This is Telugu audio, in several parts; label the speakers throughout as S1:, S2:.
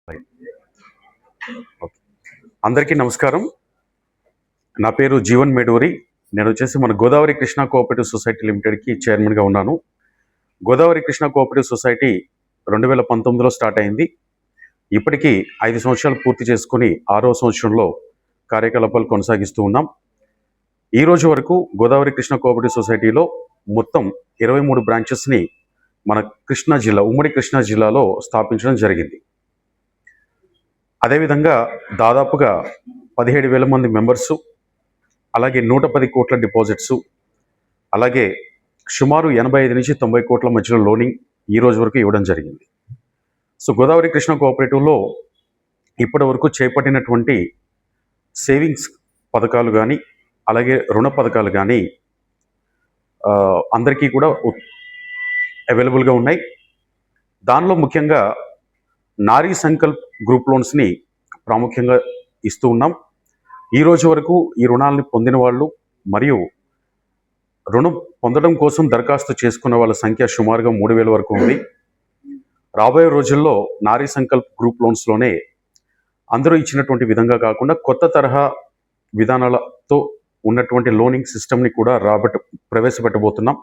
S1: ఓకే. అందరికీ నమస్కారం. నా పేరు జీవన్ మేడూరి. నేను వచ్చేసి మన గోదావరి కృష్ణా కోఆపరేటివ్ సొసైటీ లిమిటెడ్కి చైర్మన్గా ఉన్నాను. గోదావరి కృష్ణా కోఆపరేటివ్ సొసైటీ 2019లో స్టార్ట్ అయింది. ఇప్పటికీ 5 సంవత్సరాలు పూర్తి చేసుకుని 6వ సంవత్సరంలో కార్యకలాపాలు కొనసాగిస్తూ ఉన్నాం. ఈ రోజు వరకు గోదావరి కృష్ణా కోఆపరేటివ్ సొసైటీలో మొత్తం 23 బ్రాంచెస్ని మన కృష్ణా జిల్లా, ఉమ్మడి కృష్ణా జిల్లాలో స్థాపించడం జరిగింది. అదేవిధంగా దాదాపుగా 17,000 మంది మెంబర్సు, అలాగే 110 కోట్ల డిపాజిట్సు, అలాగే సుమారు 85 నుంచి 90 కోట్ల మధ్యలో లోనింగ్ ఈ రోజు వరకు ఇవ్వడం జరిగింది. సో గోదావరి కృష్ణా కోఆపరేటివ్లో ఇప్పటి వరకు చేపట్టినటువంటి సేవింగ్స్ పథకాలు కానీ, అలాగే రుణ పథకాలు కానీ అందరికీ కూడా అవైలబుల్గా ఉన్నాయి. దానిలో ముఖ్యంగా నారీ సంకల్ప్ గ్రూప్ లోన్స్ని ప్రాముఖ్యంగా ఇస్తూ ఉన్నాం. ఈ రోజు వరకు ఈ రుణాలని పొందిన వాళ్ళు మరియు రుణం పొందడం కోసం దరఖాస్తు చేసుకున్న వాళ్ళ సంఖ్య సుమారుగా 3,000 వరకు ఉంది. రాబోయే రోజుల్లో నారీ సంకల్ప్ గ్రూప్ లోన్స్లోనే అందరూ ఇచ్చినటువంటి విధంగా కాకుండా కొత్త తరహా విధానాలతో ఉన్నటువంటి లోనింగ్ సిస్టమ్ని కూడా ప్రవేశపెట్టబోతున్నాం.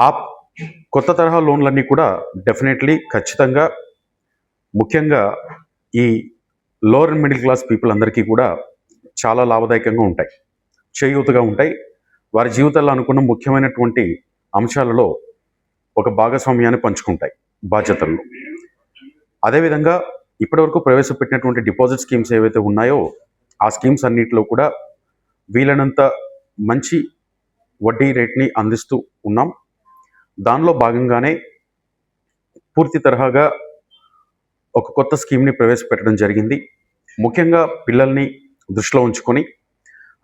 S1: ఆ కొత్త తరహా లోన్లన్నీ కూడా డెఫినెట్లీ ఖచ్చితంగా ముఖ్యంగా ఈ lower and middle class people అందరికీ కూడా చాలా లాభదాయకంగా ఉంటాయి, చేయూతగా ఉంటాయి. వారి జీవితాల్లో అనుకున్న ముఖ్యమైనటువంటి అంశాలలో ఒక భాగస్వామ్యాన్ని పంచుకుంటాయి బాధ్యతల్లో. అదేవిధంగా ఇప్పటివరకు ప్రవేశపెట్టినటువంటి డిపాజిట్ స్కీమ్స్ ఏవైతే ఉన్నాయో ఆ స్కీమ్స్ అన్నింటిలో కూడా వీలైనంత మంచి వడ్డీ రేట్ని అందిస్తూ ఉన్నాం. దానిలో భాగంగానే పూర్తి తరహాగా ఒక కొత్త స్కీమ్ని ప్రవేశపెట్టడం జరిగింది. ముఖ్యంగా పిల్లల్ని దృష్టిలో ఉంచుకొని,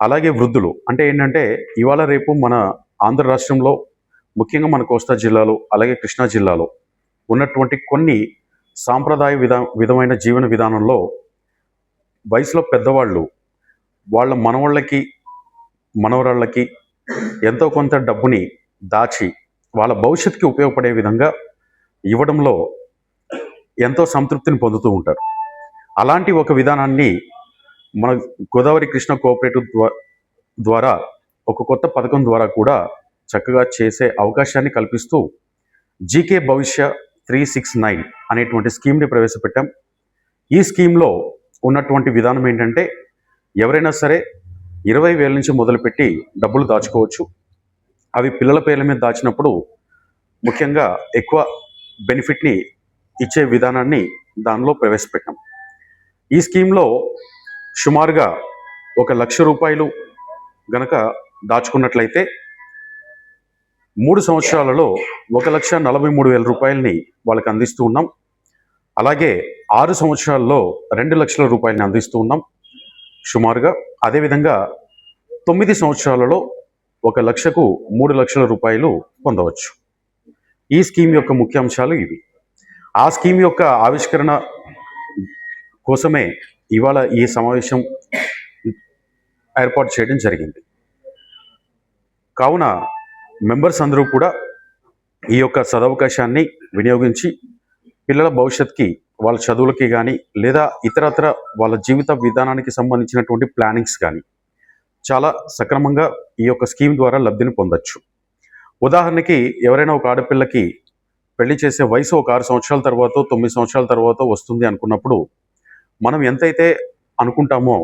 S1: అలాగే వృద్ధులు అంటే ఏంటంటే ఇవాళ రేపు మన ఆంధ్ర రాష్ట్రంలో ముఖ్యంగా మన కోస్తా జిల్లాలో, అలాగే కృష్ణా జిల్లాలో ఉన్నటువంటి కొన్ని సాంప్రదాయ విధమైన జీవన విధానంలో వయసులో పెద్దవాళ్ళు వాళ్ళ మనవాళ్ళకి, మనవరాళ్ళకి ఎంతో కొంత డబ్బుని దాచి వాళ్ళ భవిష్యత్తుకి ఉపయోగపడే విధంగా ఇవ్వడంలో ఎంతో సంతృప్తిని పొందుతూ ఉంటారు. అలాంటి ఒక విధానాన్ని మన గోదావరి కృష్ణా కోఆపరేటివ్ ద్వారా ఒక కొత్త పథకం ద్వారా కూడా చక్కగా చేసే అవకాశాన్ని కల్పిస్తూ జీకే భవిష్య 369 అనేటువంటి స్కీమ్ని ప్రవేశపెట్టాం. ఈ స్కీమ్లో ఉన్నటువంటి విధానం ఏంటంటే ఎవరైనా సరే 20,000 నుంచి మొదలుపెట్టి డబ్బులు దాచుకోవచ్చు. అవి పిల్లల పేర్ల మీద దాచినప్పుడు ముఖ్యంగా ఎక్కువ బెనిఫిట్ని ఇచ్చే విధానాన్ని దానిలో ప్రవేశపెట్టాం. ఈ స్కీమ్లో సుమారుగా 1,00,000 రూపాయలు గనక దాచుకున్నట్లయితే 3 సంవత్సరాలలో 1,43,000 రూపాయలని వాళ్ళకి అందిస్తూ ఉన్నాం. అలాగే 6 సంవత్సరాల్లో 2,00,000 రూపాయలని అందిస్తూ ఉన్నాం సుమారుగా. అదేవిధంగా 9 సంవత్సరాలలో 1,00,000కు 3,00,000 రూపాయలు పొందవచ్చు. ఈ స్కీమ్ యొక్క ముఖ్యాంశాలు ఇవి. ఆ స్కీమ్ యొక్క ఆవిష్కరణ కోసమే ఇవాళ ఈ సమావేశం ఏర్పాటు చేయడం జరిగింది. కావున మెంబర్స్ అందరూ కూడా ఈ యొక్క సదవకాశాన్ని వినియోగించి పిల్లల భవిష్యత్తుకి, వాళ్ళ చదువులకి కానీ, లేదా ఇతరత్ర వాళ్ళ జీవిత విధానానికి సంబంధించినటువంటి ప్లానింగ్స్ కానీ చాలా సక్రమంగా ఈ యొక్క స్కీమ్ ద్వారా లబ్ధిని పొందొచ్చు. ఉదాహరణకి ఎవరైనా ఒక ఆడపిల్లకి పెళ్లి చేసే వయసు ఒక 6 సంవత్సరాల తర్వాత, 9 సంవత్సరాల తర్వాత వస్తుంది అనుకున్నప్పుడు మనం ఎంతైతే అనుకుంటామో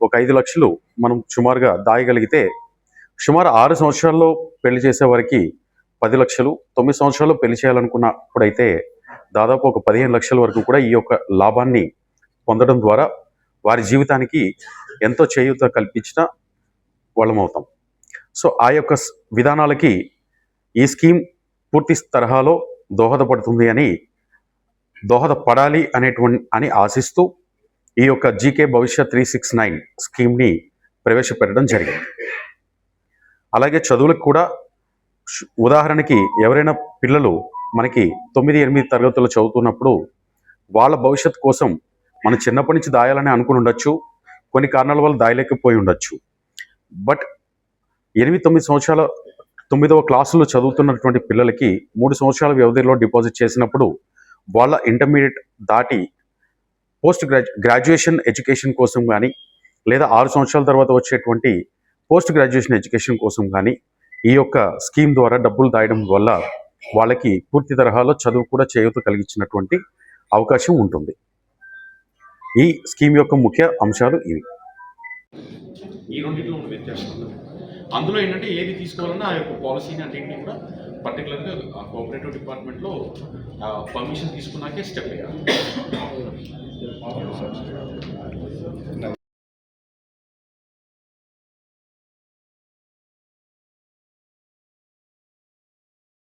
S1: ఒక 5 లక్షలు మనం సుమారుగా దాయగలిగితే సుమారు 6 సంవత్సరాల్లో పెళ్లి చేసే వారికి 10 లక్షలు, 9 సంవత్సరాల్లో పెళ్లి చేయాలనుకున్నప్పుడైతే దాదాపు ఒక 15 లక్షల వరకు కూడా ఈ యొక్క లాభాన్ని పొందడం ద్వారా వారి జీవితానికి ఎంతో చేయూత కల్పించిన వాళ్ళమవుతాం. సో ఆ యొక్క విధానాలకి ఈ స్కీమ్ పూర్తి తరహాలో దోహదపడాలి అని ఆశిస్తూ ఈ యొక్క జీకే భవిష్య 369 స్కీమ్ని ప్రవేశపెట్టడం జరిగింది. అలాగే చదువులకు కూడా ఉదాహరణకి ఎవరైనా పిల్లలు మనకి 9, 8 తరగతులు చదువుతున్నప్పుడు వాళ్ళ భవిష్యత్తు కోసం మనం చిన్నప్పటి నుంచి దాయాలని అనుకుని ఉండొచ్చు, కొన్ని కారణాల వల్ల దాయలేకపోయి ఉండొచ్చు. బట్ 8, 9 సంవత్సరాల 9వ క్లాసులో చదువుతున్నటువంటి పిల్లలకి 3 సంవత్సరాల వ్యవధిలో డిపాజిట్ చేసినప్పుడు వాళ్ళ ఇంటర్మీడియట్ దాటి గ్రాడ్యుయేషన్ ఎడ్యుకేషన్ కోసం కానీ లేదా 6 సంవత్సరాల తర్వాత వచ్చేటువంటి పోస్ట్ గ్రాడ్యుయేషన్ ఎడ్యుకేషన్ కోసం కానీ ఈ యొక్క స్కీమ్ ద్వారా డబ్బులు దాయడం వల్ల వాళ్ళకి పూర్తి తరహాలో చదువు కూడా చేయూత కలిగించినటువంటి అవకాశం ఉంటుంది. ఈ స్కీమ్ యొక్క ముఖ్య అంశాలు ఇవి.
S2: ఈ రెండింటిలో ఉన్న వ్యత్యాసం ఉంటుంది. అందులో ఏంటంటే ఏది తీసుకోవాలన్నా ఆ యొక్క పాలసీని అన్నింటినీ కూడా పర్టికులర్గా కోఆపరేటివ్ డిపార్ట్మెంట్లో పర్మిషన్ తీసుకున్నాకే స్టెప్ వేయాలి.